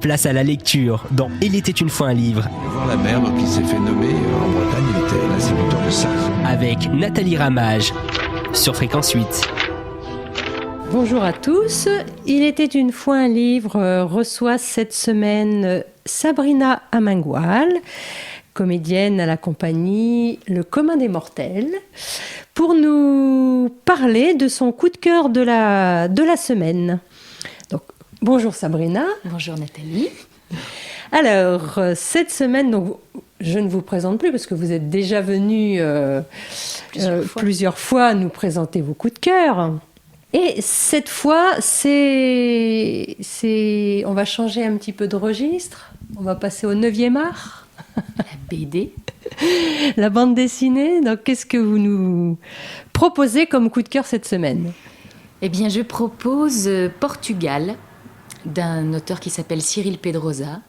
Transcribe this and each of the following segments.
Place à la lecture dans Il était une fois un livre. Voir la mer, donc il s'est fait nommer en Bretagne, il était l'instituteur de ça. Avec Nathalie Ramage sur Fréquence 8. Bonjour à tous. Il était une fois un livre reçoit cette semaine Sabrina Amengual, comédienne à la compagnie Le Commun des Mortels, pour nous parler de son coup de cœur de la semaine. Donc, bonjour Sabrina. Bonjour Nathalie. Alors, cette semaine, donc, je ne vous présente plus parce que vous êtes déjà venue plusieurs fois nous présenter vos coups de cœur. Et cette fois, on va changer un petit peu de registre. On va passer au 9e art. La BD. La bande dessinée. Donc, qu'est-ce que vous nous proposez comme coup de cœur cette semaine ? Eh bien, je propose Portugal, d'un auteur qui s'appelle Cyril Pedrosa.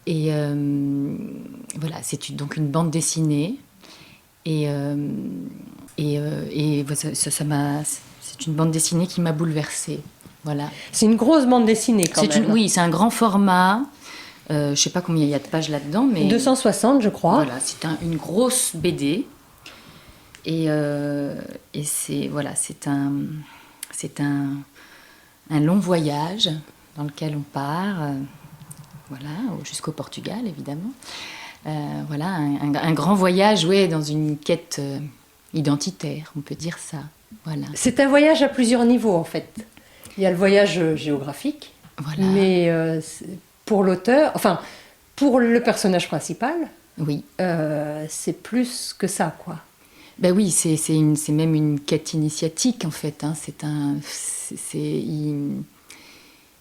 Et voilà, c'est donc une bande dessinée. C'est une bande dessinée qui m'a bouleversée. Voilà. C'est une grosse bande dessinée quand même. Oui, c'est un grand format. Je ne sais pas combien il y a de pages là-dedans, mais 260, je crois. Voilà, c'est une grosse BD. Et c'est un long voyage dans lequel on part, jusqu'au Portugal, évidemment. Voilà, un grand voyage, dans une quête identitaire, on peut dire ça. Voilà. C'est un voyage à plusieurs niveaux, en fait. Il y a le voyage géographique, voilà. Mais pour l'auteur, enfin, pour le personnage principal, oui. C'est plus que ça, quoi. Ben oui, c'est même une quête initiatique, en fait. Hein.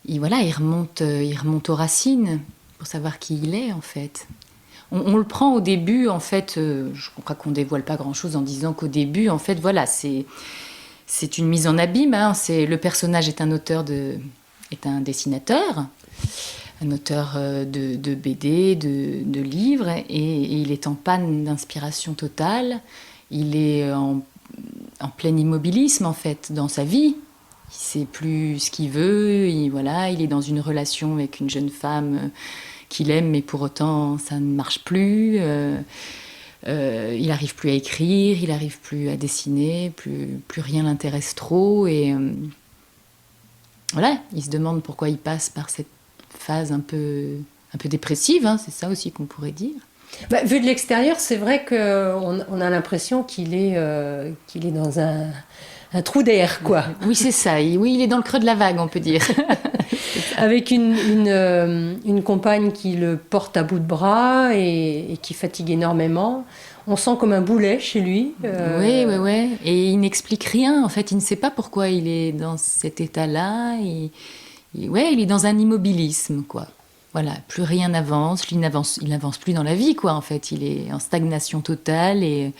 Il remonte aux racines pour savoir qui il est, en fait. On le prend au début, en fait, je crois qu'on ne dévoile pas grand-chose en disant qu'au début, en fait, voilà, c'est une mise en abîme. Hein. Le personnage est un dessinateur, un auteur de BD, de livres, et il est en panne d'inspiration totale. Il est en plein immobilisme, en fait, dans sa vie. Il ne sait plus ce qu'il veut. Il est dans une relation avec une jeune femme qu'il aime, mais pour autant, ça ne marche plus. Il n'arrive plus à écrire, il n'arrive plus à dessiner, plus rien l'intéresse trop. Et voilà, il se demande pourquoi il passe par cette phase un peu dépressive. Hein, c'est ça aussi qu'on pourrait dire. Bah, vu de l'extérieur, c'est vrai qu'on a l'impression qu'il est dans un trou d'air, quoi. Oui, c'est ça. Il est dans le creux de la vague, on peut dire. Avec une compagne qui le porte à bout de bras et qui fatigue énormément. On sent comme un boulet chez lui. Oui. Et il n'explique rien. En fait, il ne sait pas pourquoi il est dans cet état-là. Il est dans un immobilisme, quoi. Voilà, plus rien n'avance. Il n'avance plus dans la vie, quoi. En fait, il est en stagnation totale et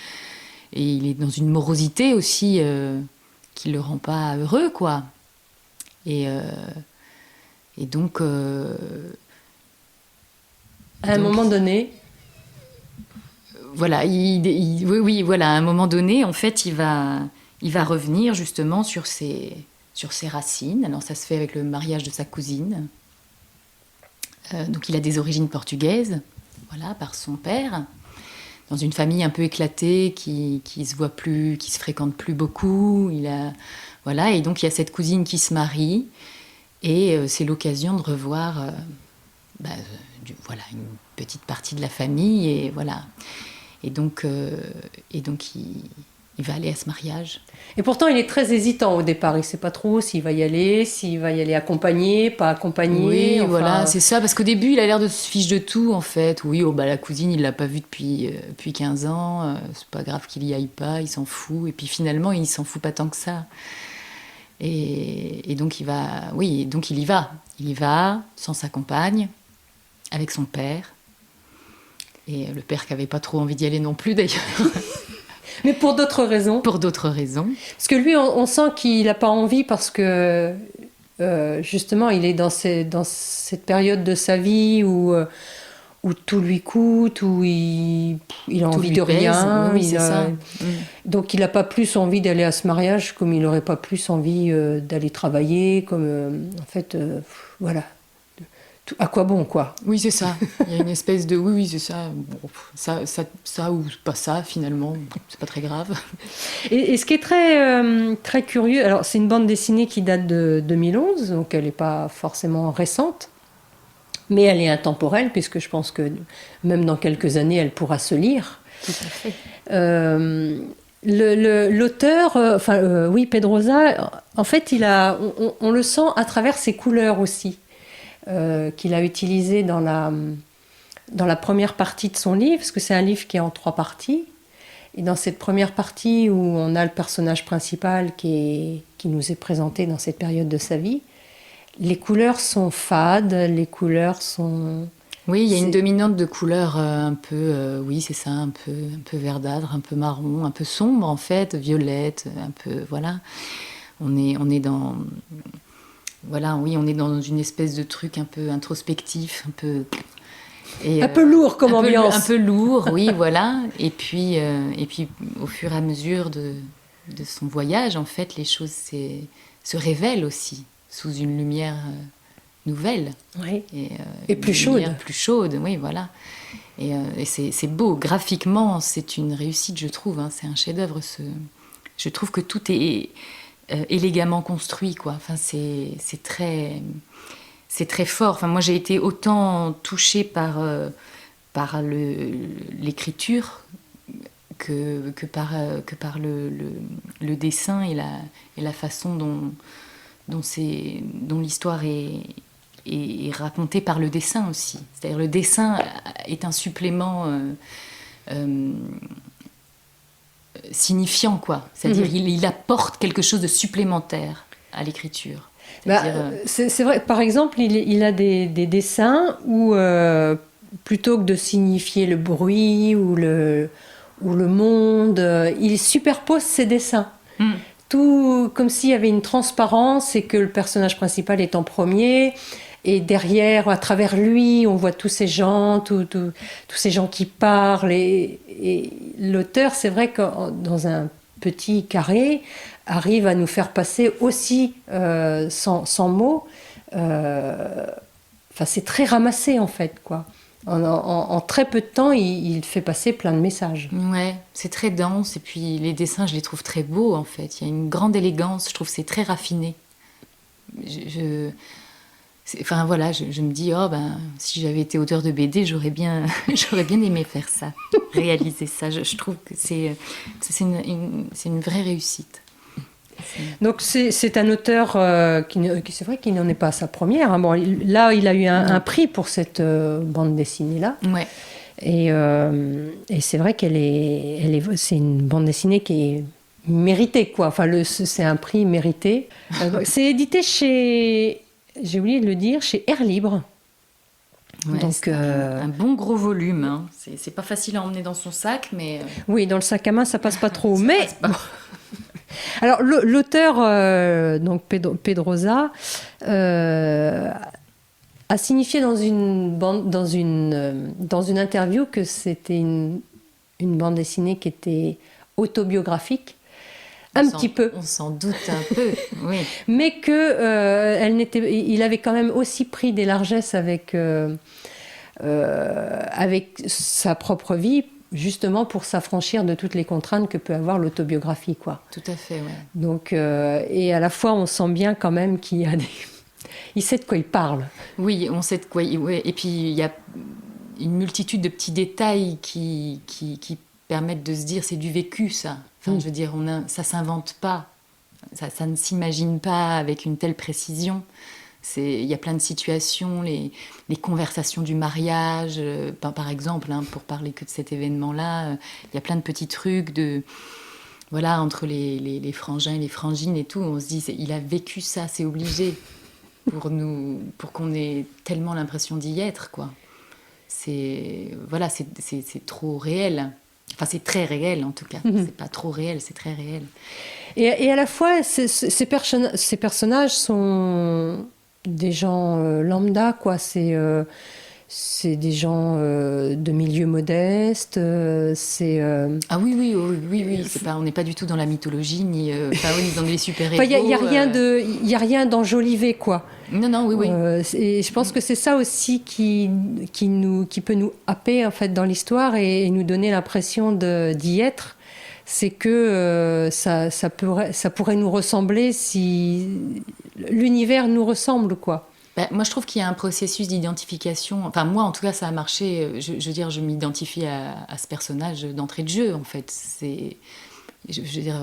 il est dans une morosité aussi qui le rend pas heureux, quoi. Et donc, à un moment donné, voilà, voilà, à un moment donné, en fait, il va revenir justement sur ses racines. Alors, ça se fait avec le mariage de sa cousine. Donc, il a des origines portugaises, voilà, par son père, dans une famille un peu éclatée qui se voit plus, qui se fréquente plus beaucoup. Et donc il y a cette cousine qui se marie. Et c'est l'occasion de revoir une petite partie de la famille. Et voilà. Et donc il va aller à ce mariage. Et pourtant, il est très hésitant au départ. Il ne sait pas trop s'il va y aller accompagné, pas accompagné. Oui, voilà, c'est ça. Parce qu'au début, il a l'air de se fiche de tout, en fait. Oui, la cousine, il ne l'a pas vue depuis 15 ans. C'est pas grave qu'il y aille pas, il s'en fout. Et puis finalement, il ne s'en fout pas tant que ça. Et donc, il y va. Il y va sans sa compagne, avec son père. Et le père qui n'avait pas trop envie d'y aller non plus, d'ailleurs. Mais pour d'autres raisons. Pour d'autres raisons. Parce que lui, on sent qu'il n'a pas envie parce que, justement, il est dans cette période de sa vie où tout lui coûte, où il a envie de rien. Oui, c'est ça. Donc, il n'a pas plus envie d'aller à ce mariage comme il n'aurait pas plus envie d'aller travailler. Comme, en fait, voilà. À quoi bon, quoi? Oui, c'est ça. Il y a une espèce de oui, c'est ça. Bon, ça ou pas ça, finalement, c'est pas très grave. Et ce qui est très curieux, alors c'est une bande dessinée qui date de 2011, donc elle n'est pas forcément récente, mais elle est intemporelle, puisque je pense que même dans quelques années, elle pourra se lire. Tout à fait. L'auteur, Pedrosa, en fait, on le sent à travers ses couleurs aussi, qu'il a utilisées dans la première partie de son livre, parce que c'est un livre qui est en 3 parties. Et dans cette première partie où on a le personnage principal qui nous est présenté dans cette période de sa vie, les couleurs sont fades, les couleurs sont... Oui, il y a une dominante de couleurs un peu, oui, c'est ça, un peu verdâtre, un peu marron, un peu sombre en fait, violette, un peu, voilà. On est dans... Voilà, oui, on est dans une espèce de truc un peu introspectif, un peu... un peu lourd comme ambiance. Un peu lourd, oui, voilà. Et puis, au fur et à mesure de son voyage, en fait, les choses se révèlent aussi sous une lumière nouvelle. Oui. Et plus chaude. Plus chaude, oui, voilà. Et c'est beau. Graphiquement, c'est une réussite, je trouve. Hein. C'est un chef-d'œuvre. Je trouve que tout est élégamment construit, quoi. Enfin, c'est très fort. Enfin, moi, j'ai été autant touchée par l'écriture que par le dessin et la façon dont l'histoire est racontée par le dessin aussi. C'est-à-dire le dessin est un supplément signifiant, quoi. C'est-à-dire il apporte quelque chose de supplémentaire à l'écriture. C'est vrai, par exemple, il a des dessins où, plutôt que de signifier le bruit ou le monde, il superpose ses dessins. Tout comme s'il y avait une transparence et que le personnage principal est en premier. Et derrière, à travers lui, on voit tous ces gens, tous ces gens qui parlent. Et l'auteur, c'est vrai que dans un petit carré, arrive à nous faire passer aussi sans mots. C'est très ramassé en fait, quoi. En très peu de temps, il fait passer plein de messages. Ouais, c'est très dense et puis les dessins, je les trouve très beaux en fait. Il y a une grande élégance, je trouve que c'est très raffiné. Enfin voilà, je me dis, si j'avais été auteur de BD, j'aurais bien aimé faire ça, réaliser ça. Je trouve que c'est une vraie réussite. Donc c'est un auteur qui c'est vrai qu'il n'en est pas à sa première. Hein. Bon, là, il a eu un prix pour cette bande dessinée-là. Ouais. Et c'est vrai c'est une bande dessinée qui est méritée, quoi. Enfin, c'est un prix mérité. C'est édité j'ai oublié de le dire, chez Air Libre. Ouais, donc c'est un bon gros volume. Hein. C'est pas facile à emmener dans son sac, mais... Oui, dans le sac à main, ça passe pas trop. Passe pas. Alors, l'auteur, donc Pedrosa, a signifié dans une interview que c'était une bande dessinée qui était autobiographique. Petit peu. On s'en doute un peu, oui. Mais il avait quand même aussi pris des largesses avec sa propre vie, justement pour s'affranchir de toutes les contraintes que peut avoir l'autobiographie, quoi. Tout à fait, oui. Donc, et à la fois, on sent bien quand même qu'il y a il sait de quoi il parle. Oui, on sait de quoi ouais. Et puis, il y a une multitude de petits détails qui permettent de se dire c'est du vécu, ça. Enfin, je veux dire, ça s'invente pas. Ça ne s'imagine pas avec une telle précision. Il y a plein de situations, les conversations du mariage, par exemple, hein, pour parler que de cet événement-là, il y a plein de petits trucs entre les frangins et les frangines et tout. On se dit, il a vécu ça, c'est obligé pour qu'on ait tellement l'impression d'y être, quoi. C'est trop réel. Enfin, c'est très réel, en tout cas. C'est pas trop réel, c'est très réel. Et à la fois, ces personnages sont des gens lambda, quoi. c'est des gens de milieux modestes. Ah oui, oui, oui, oui, oui. C'est pas, on n'est pas du tout dans la mythologie, ni, ni dans les super-héros. Il y a rien d'enjolivé, quoi. Non, non, oui, oui. Et je pense que c'est ça aussi qui peut nous happer, en fait, dans l'histoire et nous donner l'impression d'y être. C'est que ça pourrait nous ressembler si l'univers nous ressemble, quoi. Moi, je trouve qu'il y a un processus d'identification. Enfin, moi, en tout cas, ça a marché. Je veux dire, je m'identifie à ce personnage d'entrée de jeu, en fait. Je veux dire,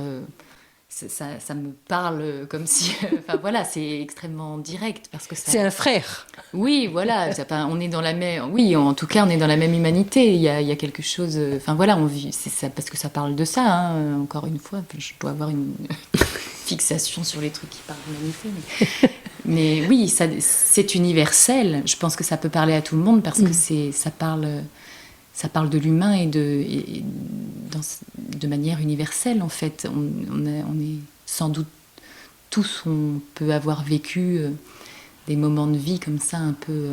ça me parle comme si... Enfin, voilà, c'est extrêmement direct parce que ça... C'est un frère. Oui, voilà. On est dans la même... Oui, en tout cas, on est dans la même humanité. Il y a quelque chose... Enfin, voilà, on vit... C'est ça, parce que ça parle de ça, hein, encore une fois. Je dois avoir une fixation sur les trucs qui parlent d'humanité, mais oui, c'est universel. Je pense que ça peut parler à tout le monde parce que ça parle de l'humain et de manière universelle, en fait. On est sans doute tous, on peut avoir vécu des moments de vie comme ça, un peu...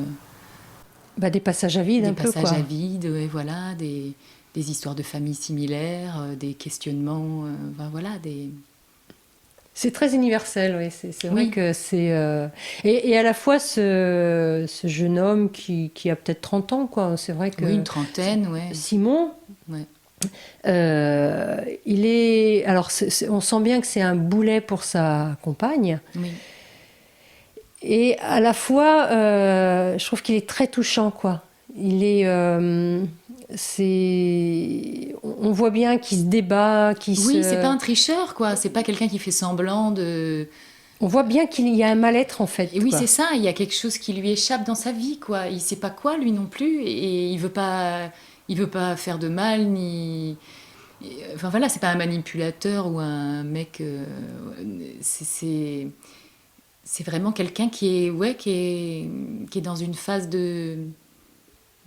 des passages à vide, un peu, quoi. Des passages à vide, ouais, voilà, des histoires de famille similaires, des questionnements, voilà, des... C'est très universel, oui. C'est vrai que c'est... Et à la fois, ce jeune homme qui a peut-être 30 ans, quoi. C'est vrai que... Oui, une trentaine, ouais. Simon, ouais. Il est... Alors, on sent bien que c'est un boulet pour sa compagne. Oui. Et à la fois, je trouve qu'il est très touchant, quoi. Il est... on voit bien qu'il se débat, c'est pas un tricheur, quoi. C'est pas quelqu'un qui fait semblant de... On voit bien qu'il y a un mal-être, en fait. Et oui, c'est ça. Il y a quelque chose qui lui échappe dans sa vie, quoi. Il sait pas quoi, lui non plus, et il veut pas faire de mal, ni... Enfin voilà, c'est pas un manipulateur ou un mec... C'est vraiment quelqu'un qui est dans une phase de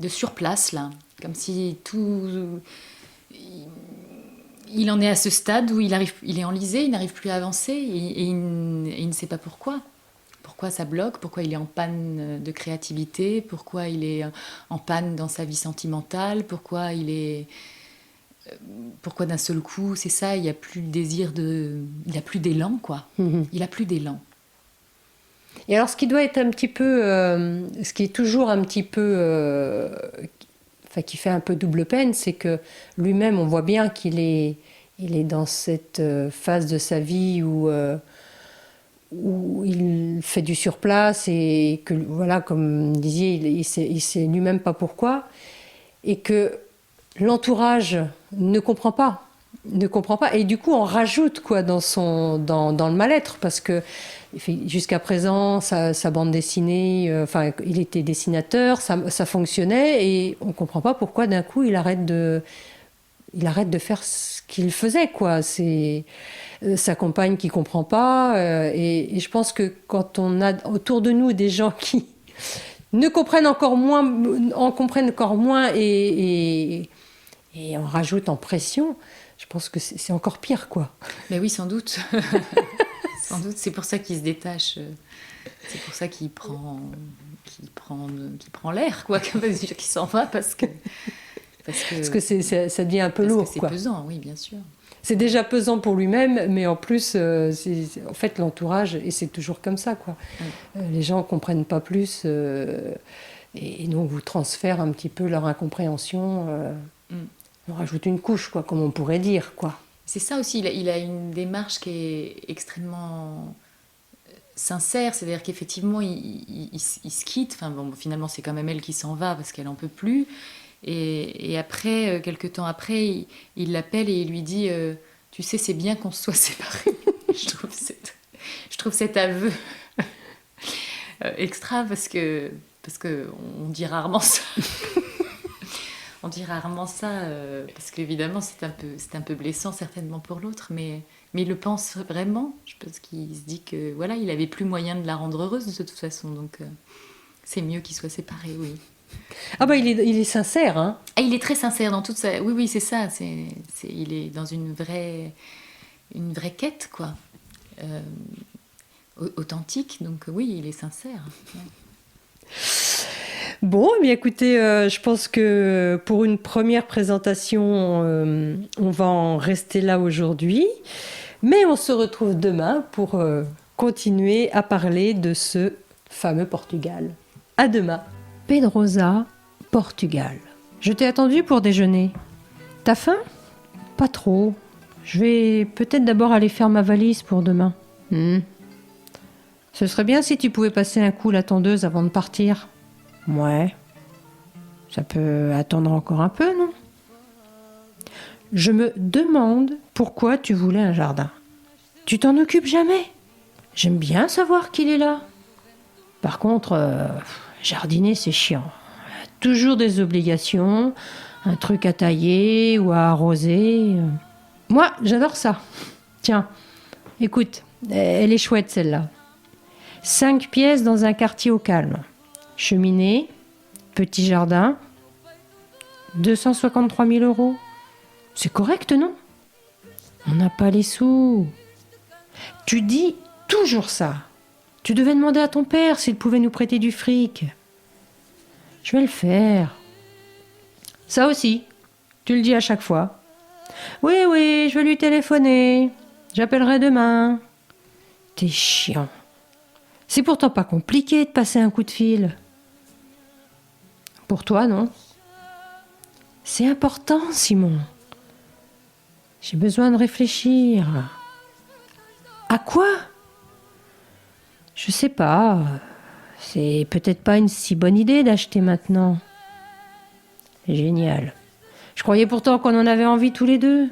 surplace, là. Comme si tout... Il en est à ce stade où il est enlisé, il n'arrive plus à avancer et il ne sait pas pourquoi. Pourquoi ça bloque, pourquoi il est en panne de créativité, pourquoi il est en panne dans sa vie sentimentale, pourquoi d'un seul coup, c'est ça, il n'y a plus le désir il n'a plus d'élan, quoi. Il n'a plus d'élan. Et alors, ce qui doit être un petit peu... ce qui est toujours un petit peu... qui fait un peu double peine, c'est que lui-même, on voit bien qu'il est dans cette phase de sa vie où il fait du surplace et que, voilà, comme vous disiez, il sait lui-même pas pourquoi, et que l'entourage ne comprend pas, et du coup on rajoute, quoi, dans le mal-être, parce que jusqu'à présent sa bande dessinée, il était dessinateur, ça fonctionnait, et on comprend pas pourquoi d'un coup il arrête de faire ce qu'il faisait, quoi. C'est sa compagne qui comprend pas, et je pense que quand on a autour de nous des gens qui en comprennent encore moins, et on rajoute en pression, je pense que c'est encore pire, quoi. Mais oui, sans doute. Sans doute, c'est pour ça qu'il se détache. C'est pour ça qu'il prend l'air, quoi, qu'il s'en va, parce que ça devient un peu lourd, c'est quoi. C'est pesant, oui, bien sûr. C'est déjà pesant pour lui-même, mais en plus, en fait, l'entourage, et c'est toujours comme ça, quoi. Les gens ne comprennent pas plus, et donc vous transfèrent un petit peu leur incompréhension. On rajoute une couche, quoi, comme on pourrait dire, quoi. C'est ça aussi, il a une démarche qui est extrêmement sincère, c'est-à-dire qu'effectivement, il se quitte. Enfin, bon, finalement, c'est quand même elle qui s'en va parce qu'elle n'en peut plus. Et après, quelques temps après, il l'appelle et il lui dit tu sais, c'est bien qu'on se soit séparés. Je trouve cet aveu extra parce que on dit rarement ça. On dit rarement ça, parce qu'évidemment, c'est un peu blessant, certainement pour l'autre, mais il le pense vraiment. Je pense qu'il se dit que, voilà, il n'avait plus moyen de la rendre heureuse de toute façon, donc c'est mieux qu'ils soient séparés, oui. Ah il est sincère, hein. Ah, il est très sincère dans toute sa... Oui, c'est ça, il est dans une vraie quête, quoi. Authentique, donc oui, il est sincère. Ouais. Bon, eh bien écoutez, je pense que pour une première présentation, on va en rester là aujourd'hui. Mais on se retrouve demain pour continuer à parler de ce fameux Portugal. À demain. Pedrosa, Portugal. Je t'ai attendu pour déjeuner. T'as faim ? Pas trop. Je vais peut-être d'abord aller faire ma valise pour demain. Ce serait bien si tu pouvais passer un coup la tondeuse avant de partir. Ouais. Ça peut attendre encore un peu, non ? Je me demande pourquoi tu voulais un jardin. Tu t'en occupes jamais ? J'aime bien savoir qu'il est là. Par contre, jardiner, c'est chiant. Toujours des obligations, un truc à tailler ou à arroser. Moi, j'adore ça. Tiens, écoute, elle est chouette celle-là. 5 pièces dans un quartier au calme. Cheminée, petit jardin, 263 000 €. C'est correct, non ? On n'a pas les sous. Tu dis toujours ça. Tu devais demander à ton père s'il pouvait nous prêter du fric. Je vais le faire. Ça aussi, tu le dis à chaque fois. Oui, je vais lui téléphoner. J'appellerai demain. T'es chiant. C'est pourtant pas compliqué de passer un coup de fil. Pour toi, non ? C'est important, Simon. J'ai besoin de réfléchir. À quoi ? Je sais pas. C'est peut-être pas une si bonne idée d'acheter maintenant. Génial. Je croyais pourtant qu'on en avait envie tous les deux.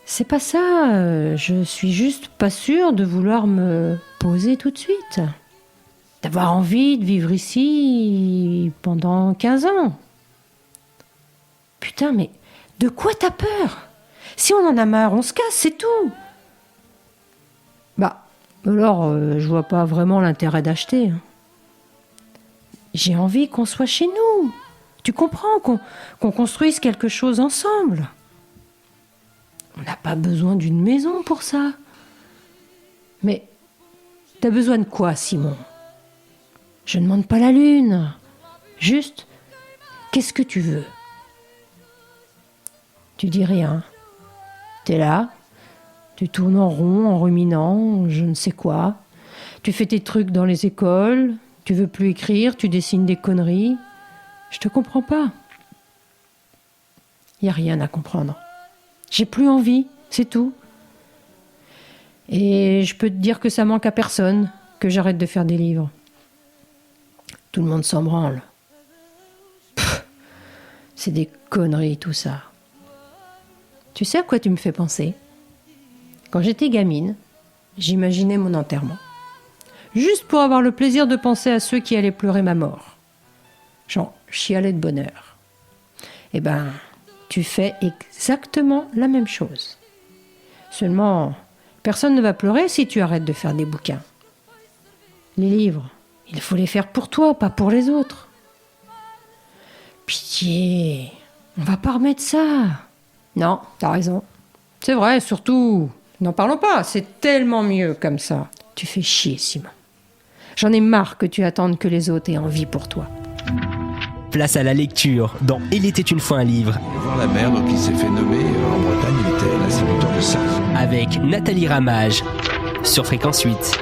C'est pas ça. Je suis juste pas sûre de vouloir me poser tout de suite. D'avoir envie de vivre ici pendant 15 ans. Putain, mais de quoi t'as peur ? Si on en a marre, on se casse, c'est tout. Bah, alors, je vois pas vraiment l'intérêt d'acheter. J'ai envie qu'on soit chez nous. Tu comprends, qu'on construise quelque chose ensemble. On n'a pas besoin d'une maison pour ça. Mais t'as besoin de quoi, Simon ? Je ne demande pas la lune. Juste, qu'est-ce que tu veux ? Tu dis rien. T'es là, tu tournes en rond en ruminant, je ne sais quoi. Tu fais tes trucs dans les écoles, tu veux plus écrire, tu dessines des conneries. Je te comprends pas. Y a rien à comprendre. J'ai plus envie, c'est tout. Et je peux te dire que ça manque à personne, que j'arrête de faire des livres. Tout le monde s'en branle. C'est des conneries tout ça. Tu sais à quoi tu me fais penser ? Quand j'étais gamine, j'imaginais mon enterrement. Juste pour avoir le plaisir de penser à ceux qui allaient pleurer ma mort. J'en chialais de bonheur. Eh ben, tu fais exactement la même chose. Seulement, personne ne va pleurer si tu arrêtes de faire des bouquins. Les livres, il faut les faire pour toi, pas pour les autres. Pitié, on va pas remettre ça. Non, t'as raison. C'est vrai, surtout, n'en parlons pas, c'est tellement mieux comme ça. Tu fais chier, Simon. J'en ai marre que tu attendes que les autres aient envie pour toi. Place à la lecture dans Il était une fois un livre. Voir la mer, donc il s'est fait nommer en Bretagne, il était l'instituteur de surf. Avec Nathalie Ramage sur Fréquence 8.